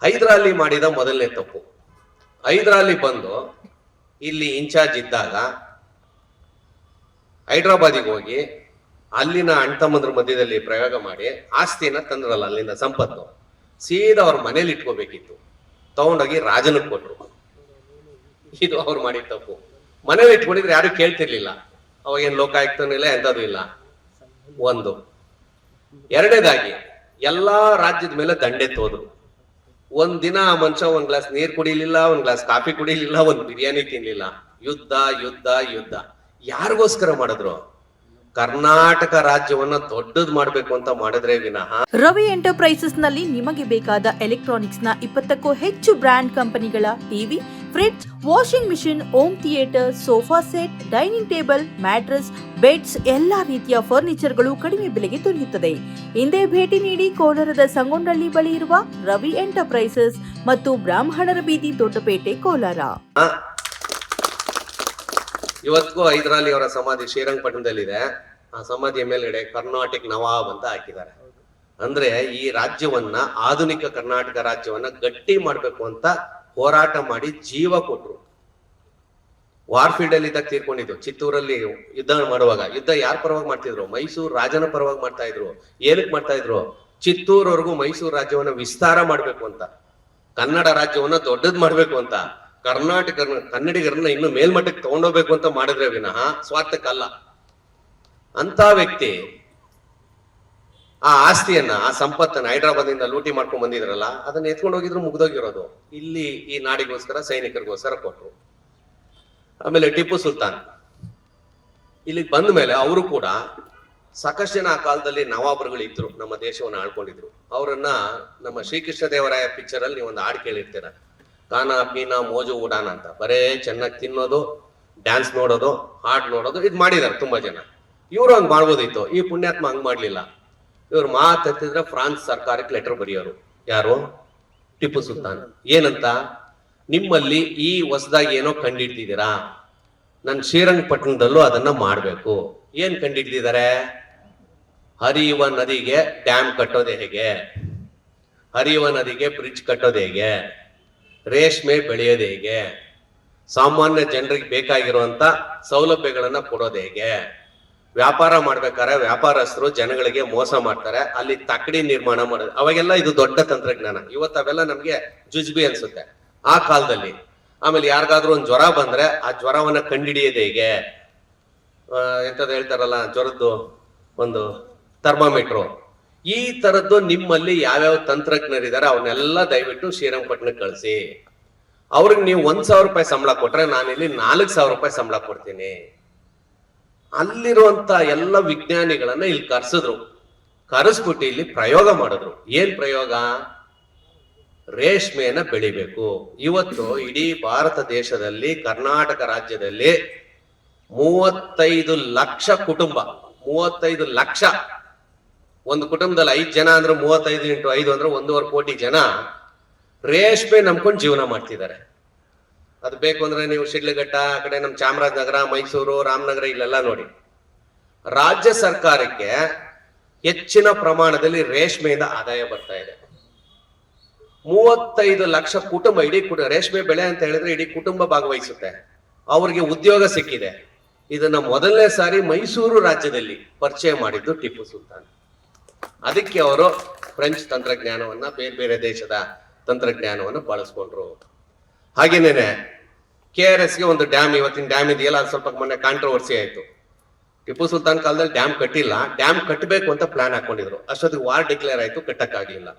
ಹೈದರಾಲಿ ಮಾಡಿದ ಮೊದಲನೇ ತಪ್ಪು. ಹೈದರಾಲಿ ಬಂದು ಇಲ್ಲಿ ಇನ್ಚಾರ್ಜ್ ಇದ್ದಾಗ ಹೈದ್ರಾಬಾದಿಗೆ ಹೋಗಿ ಅಲ್ಲಿನ ಅಣ್ತಮ್ಮಂದ್ರ ಮಧ್ಯದಲ್ಲಿ ಪ್ರಯೋಗ ಮಾಡಿ ಆಸ್ತಿನ ತಂದ್ರಲ್ಲ, ಅಲ್ಲಿಂದ ಸಂಪತ್ತು ಸೀದಾ ಅವ್ರ ಮನೇಲಿ ಇಟ್ಕೋಬೇಕಿತ್ತು. ತಗೊಂಡೋಗಿ ರಾಜನಿಗೆ ಕೊಟ್ರು. ಇದು ಅವ್ರು ಮಾಡಿದ ತಪ್ಪು. ಮನೇಲಿ ಇಟ್ಕೊಂಡಿದ್ರೆ ಯಾರು ಕೇಳ್ತಿರ್ಲಿಲ್ಲ. ಅವಾಗೇನು ಲೋಕಾಯುಕ್ತನೂ ಇಲ್ಲ, ಎಂಥದ್ದು ಇಲ್ಲ. ಒಂದು. ಎರಡನೇದಾಗಿ ಎಲ್ಲಾ ರಾಜ್ಯದ ಮೇಲೆ ದಂಡೆ ತೋದ್ರು. ಒಂದ್ ದಿನ ಆ ಮನುಷ್ಯ ಒಂದ್ ಗ್ಲಾಸ್ ನೀರ್ ಕುಡಿಲಿಲ್ಲ, ಒಂದ್ ಗ್ಲಾಸ್ ಕಾಫಿ ಕುಡಿಲಿಲ್ಲ, ಒಂದ್ ಬಿರಿಯಾನಿ ತಿನ್ಲಿಲ್ಲ. ಯುದ್ಧ ಯುದ್ಧ ಯುದ್ಧ. ಯಾರಿಗೋಸ್ಕರ ಮಾಡಿದ್ರು? ಕರ್ನಾಟಕ ರಾಜ್ಯವನ್ನ ದೊಡ್ಡದು ಮಾಡ್ಬೇಕು ಅಂತ ಮಾಡಿದ್ರೆ ವಿನಃ. ರವಿ ಎಂಟರ್ಪ್ರೈಸಸ್ ನಲ್ಲಿ ನಿಮಗೆ ಬೇಕಾದ ಎಲೆಕ್ಟ್ರಾನಿಕ್ಸ್ ನ 20ಕ್ಕೂ ಹೆಚ್ಚು ಬ್ರಾಂಡ್ ಕಂಪನಿಗಳ TV, fridge, washing machine, home theatre, sofa set, dining table, mattress, beds, ಎಲ್ಲಾ ರೀತಿಯ ಫರ್ನಿಚರ್ಗಳು ಕಡಿಮೆ ಬೆಲೆಗೆ ದೊರೆಯುತ್ತದೆ. ಹಿಂದೆ ಭೇಟಿ ನೀಡಿ ಕೋಲಾರದ ಸಂಗೊಂಡಳ್ಳಿ ಬಳಿ ಇರುವ ರವಿ ಎಂಟರ್ಪ್ರೈಸಸ್ ಮತ್ತು ಬ್ರಾಹ್ಮಣರ ಬೀದಿ, ದೊಡ್ಡಪೇಟೆ, ಕೋಲಾರ. ಇವತ್ತಿಗೂ ಹೈದರಾಲಿ ಅವರ ಸಮಾಧಿ ಶ್ರೀರಂಗಪಟ್ಟಣದಲ್ಲಿದೆ. ಆ ಸಮಾಧಿಯ ಮೇಲ್ಗಡೆ ಕರ್ನಾಟಕ ನವಾಬ್ ಅಂತ ಹಾಕಿದ್ದಾರೆ. ಅಂದ್ರೆ ಈ ರಾಜ್ಯವನ್ನ, ಆಧುನಿಕ ಕರ್ನಾಟಕ ರಾಜ್ಯವನ್ನ ಗಟ್ಟಿ ಮಾಡ್ಬೇಕು ಅಂತ ಹೋರಾಟ ಮಾಡಿ ಜೀವ ಕೊಟ್ರು. ವಾರ್ಫೀಲ್ಡ್ ಅಲ್ಲಿ ಇದ್ದಾಗ ತೀರ್ಕೊಂಡಿದ್ರು. ಚಿತ್ತೂರಲ್ಲಿ ಯುದ್ಧ ಮಾಡುವಾಗ, ಯುದ್ಧ ಯಾರ ಪರವಾಗಿ ಮಾಡ್ತಿದ್ರು? ಮೈಸೂರು ರಾಜನ ಪರವಾಗಿ ಮಾಡ್ತಾ ಇದ್ರು. ಏನಕ್ಕೆ ಮಾಡ್ತಾ ಇದ್ರು? ಚಿತ್ತೂರವರೆಗೂ ಮೈಸೂರು ರಾಜ್ಯವನ್ನ ವಿಸ್ತಾರ ಮಾಡ್ಬೇಕು ಅಂತ, ಕನ್ನಡ ರಾಜ್ಯವನ್ನ ದೊಡ್ಡದ್ ಮಾಡ್ಬೇಕು ಅಂತ, ಕನ್ನಡಿಗರನ್ನ ಇನ್ನು ಮೇಲ್ಮಟ್ಟಕ್ಕೆ ತಗೊಂಡೋಗ್ಬೇಕು ಅಂತ ಮಾಡಿದ್ರೆ ವಿನಃ ಸ್ವಾರ್ಥಕ್ಕಲ್ಲ. ಅಂತ ವ್ಯಕ್ತಿ ಆ ಆಸ್ತಿಯನ್ನ, ಆ ಸಂಪತ್ತನ್ನ ಹೈದ್ರಾಬಾದಿಂದ ಲೂಟಿ ಮಾಡ್ಕೊಂಡ್ ಬಂದಿದ್ರಲ್ಲ, ಅದನ್ನ ಎತ್ಕೊಂಡು ಹೋಗಿದ್ರು, ಮುಗ್ದೋಗಿರೋದು. ಇಲ್ಲಿ ಈ ನಾಡಿಗೋಸ್ಕರ, ಸೈನಿಕರಿಗೋಸ್ಕರ ಕೊಟ್ರು. ಆಮೇಲೆ ಟಿಪ್ಪು ಸುಲ್ತಾನ್ ಇಲ್ಲಿಗೆ ಬಂದ ಮೇಲೆ ಅವರು ಕೂಡ ಸಾಕಷ್ಟು ಜನ ಆ ಕಾಲದಲ್ಲಿ ನವಾಬರುಗಳು ಇದ್ರು, ನಮ್ಮ ದೇಶವನ್ನು ಆಳ್ಕೊಂಡಿದ್ರು. ಅವರನ್ನ ನಮ್ಮ ಶ್ರೀಕೃಷ್ಣ ದೇವರಾಯ ಪಿಕ್ಚರ್ ಅಲ್ಲಿ ನೀವು ಒಂದು ಹಾಡು ಕೇಳಿರ್ತೀರ, ಖಾನಾ ಪೀನಾ ಮೋಜು ಉಡಾನ ಅಂತ. ಬರೇ ಚೆನ್ನಾಗಿ ತಿನ್ನೋದು, ಡ್ಯಾನ್ಸ್ ನೋಡೋದು, ಹಾಡ್ ನೋಡೋದು, ಇದು ಮಾಡಿದಾರೆ ತುಂಬಾ ಜನ. ಇವ್ರು ಹಂಗ್ ಮಾಡ್ಬೋದಿತ್ತು. ಈ ಪುಣ್ಯಾತ್ಮ ಹಂಗ್ ಮಾಡ್ಲಿಲ್ಲ. ಇವ್ರು ಮಾತಾಡ್ತಿದ್ರೆ ಫ್ರಾನ್ಸ್ ಸರ್ಕಾರಕ್ಕೆ ಲೆಟರ್ ಬರೆಯೋರು. ಯಾರು? ಟಿಪ್ಪು ಸುಲ್ತಾನ್. ಏನಂತ? ನಿಮ್ಮಲ್ಲಿ ಈ ಹೊಸದಾಗಿ ಏನೋ ಕಂಡಿಡ್ತಿದ್ದೀರಾ, ನನ್ ಶ್ರೀರಂಗಪಟ್ಟಣದಲ್ಲೂ ಅದನ್ನ ಮಾಡ್ಬೇಕು. ಏನ್ ಕಂಡಿಡ್ತಿದ್ದಾರೆ? ಹರಿಯುವ ನದಿಗೆ ಡ್ಯಾಮ್ ಕಟ್ಟೋದು ಹೇಗೆ, ಹರಿಯುವ ನದಿಗೆ ಬ್ರಿಡ್ಜ್ ಕಟ್ಟೋದು ಹೇಗೆ, ರೇಷ್ಮೆ ಬೆಳೆಯೋದು ಹೇಗೆ, ಸಾಮಾನ್ಯ ಜನರಿಗೆ ಬೇಕಾಗಿರುವಂತ ಸೌಲಭ್ಯಗಳನ್ನ ಕೊಡೋದು ಹೇಗೆ, ವ್ಯಾಪಾರ ಮಾಡ್ಬೇಕಾದ್ರೆ ವ್ಯಾಪಾರಸ್ಥರು ಜನಗಳಿಗೆ ಮೋಸ ಮಾಡ್ತಾರೆ, ಅಲ್ಲಿ ತಕ್ಕಡಿ ನಿರ್ಮಾಣ ಮಾಡೋದು. ಅವಾಗೆಲ್ಲ ಇದು ದೊಡ್ಡ ತಂತ್ರಜ್ಞಾನ. ಇವತ್ತು ಅವೆಲ್ಲ ನಮ್ಗೆ ಜುಜ್ಬಿ ಅನ್ಸುತ್ತೆ. ಆ ಕಾಲದಲ್ಲಿ ಆಮೇಲೆ ಯಾರಿಗಾದ್ರೂ ಒಂದು ಜ್ವರ ಬಂದ್ರೆ ಆ ಜ್ವರವನ್ನ ಕಂಡಿಡಿಯೋದು ಹೇಗೆ, ಎಂತದ್ದು ಹೇಳ್ತಾರಲ್ಲ, ಜ್ವರದ್ದು ಒಂದು ಥರ್ಮಾಮೀಟ್ರು. ಈ ತರದ್ದು ನಿಮ್ಮಲ್ಲಿ ಯಾವ್ಯಾವ ತಂತ್ರಜ್ಞರಿದ್ದಾರೆ ಅವನ್ನೆಲ್ಲ ದಯವಿಟ್ಟು ಶ್ರೀರಂಗಪಟ್ಟಣಕ್ಕೆ ಕಳಿಸಿ. ಅವ್ರಿಗೆ ನೀವು 1,000 ರೂಪಾಯಿ ಸಂಬಳ ಕೊಟ್ರೆ ನಾನಿಲ್ಲಿ 4,000 ರೂಪಾಯಿ ಸಂಬಳ ಕೊಡ್ತೀನಿ. ಅಲ್ಲಿರುವಂತ ಎಲ್ಲ ವಿಜ್ಞಾನಿಗಳನ್ನ ಇಲ್ಲಿ ಕರೆಸ್ಬಿಟ್ಟು ಇಲ್ಲಿ ಪ್ರಯೋಗ ಮಾಡಿದ್ರು. ಏನ್ ಪ್ರಯೋಗ? ರೇಷ್ಮೆಯನ್ನ ಬೆಳಿಬೇಕು. ಇವತ್ತು ಇಡೀ ಭಾರತ ದೇಶದಲ್ಲಿ, ಕರ್ನಾಟಕ ರಾಜ್ಯದಲ್ಲಿ 35 ಲಕ್ಷ ಕುಟುಂಬ, 35 ಲಕ್ಷ. ಒಂದು ಕುಟುಂಬದಲ್ಲಿ 5 ಜನ ಅಂದ್ರೆ 35 × 5 ಅಂದ್ರೆ 1.5 ಕೋಟಿ ಜನ ರೇಷ್ಮೆ ನಂಬ್ಕೊಂಡು ಜೀವನ ಮಾಡ್ತಿದ್ದಾರೆ. ಅದು ಬೇಕು ಅಂದ್ರೆ ನೀವು ಶಿಡ್ಲಘಟ್ಟ, ಆ ಕಡೆ ನಮ್ಮ ಚಾಮರಾಜನಗರ, ಮೈಸೂರು, ರಾಮನಗರ ಇಲ್ಲೆಲ್ಲ ನೋಡಿ. ರಾಜ್ಯ ಸರ್ಕಾರಕ್ಕೆ ಹೆಚ್ಚಿನ ಪ್ರಮಾಣದಲ್ಲಿ ರೇಷ್ಮೆಯಿಂದ ಆದಾಯ ಬರ್ತಾ ಇದೆ. 35 ಲಕ್ಷ ಕುಟುಂಬ, ಇಡೀ ರೇಷ್ಮೆ ಬೆಳೆ ಅಂತ ಹೇಳಿದ್ರೆ ಇಡೀ ಕುಟುಂಬ ಭಾಗವಹಿಸುತ್ತೆ. ಅವ್ರಿಗೆ ಉದ್ಯೋಗ ಸಿಕ್ಕಿದೆ. ಇದನ್ನ ಮೊದಲನೇ ಸಾರಿ ಮೈಸೂರು ರಾಜ್ಯದಲ್ಲಿ ಪರಿಚಯ ಮಾಡಿದ್ದು ಟಿಪ್ಪು ಸುಲ್ತಾನ್. ಅದಕ್ಕೆ ಅವರು ಫ್ರೆಂಚ್ ತಂತ್ರಜ್ಞಾನವನ್ನ, ಬೇರೆ ಬೇರೆ ದೇಶದ ತಂತ್ರಜ್ಞಾನವನ್ನು ಬಳಸ್ಕೊಂಡ್ರು. ಹಾಗೇನೇನೆ KRS ಗೆ ಒಂದು ಡ್ಯಾಮ್, ಇವತ್ತಿನ ಡ್ಯಾಮ್ ಇದೆಯಲ್ಲ, ಅದು ಸ್ವಲ್ಪ ಮೊನ್ನೆ ಕಾಂಟ್ರವರ್ಸಿ ಆಯ್ತು. ಟಿಪ್ಪು ಸುಲ್ತಾನ್ ಕಾಲದಲ್ಲಿ ಡ್ಯಾಮ್ ಕಟ್ಟಿಲ್ಲ, ಡ್ಯಾಮ್ ಕಟ್ಟಬೇಕು ಅಂತ ಪ್ಲಾನ್ ಹಾಕೊಂಡಿದ್ರು. ಅಷ್ಟೊತ್ತಿಗೆ ವಾರ್ ಡಿಕ್ಲೇರ್ ಆಯ್ತು, ಕಟ್ಟಕ್ಕಾಗ್ಲಿಲ್ಲ.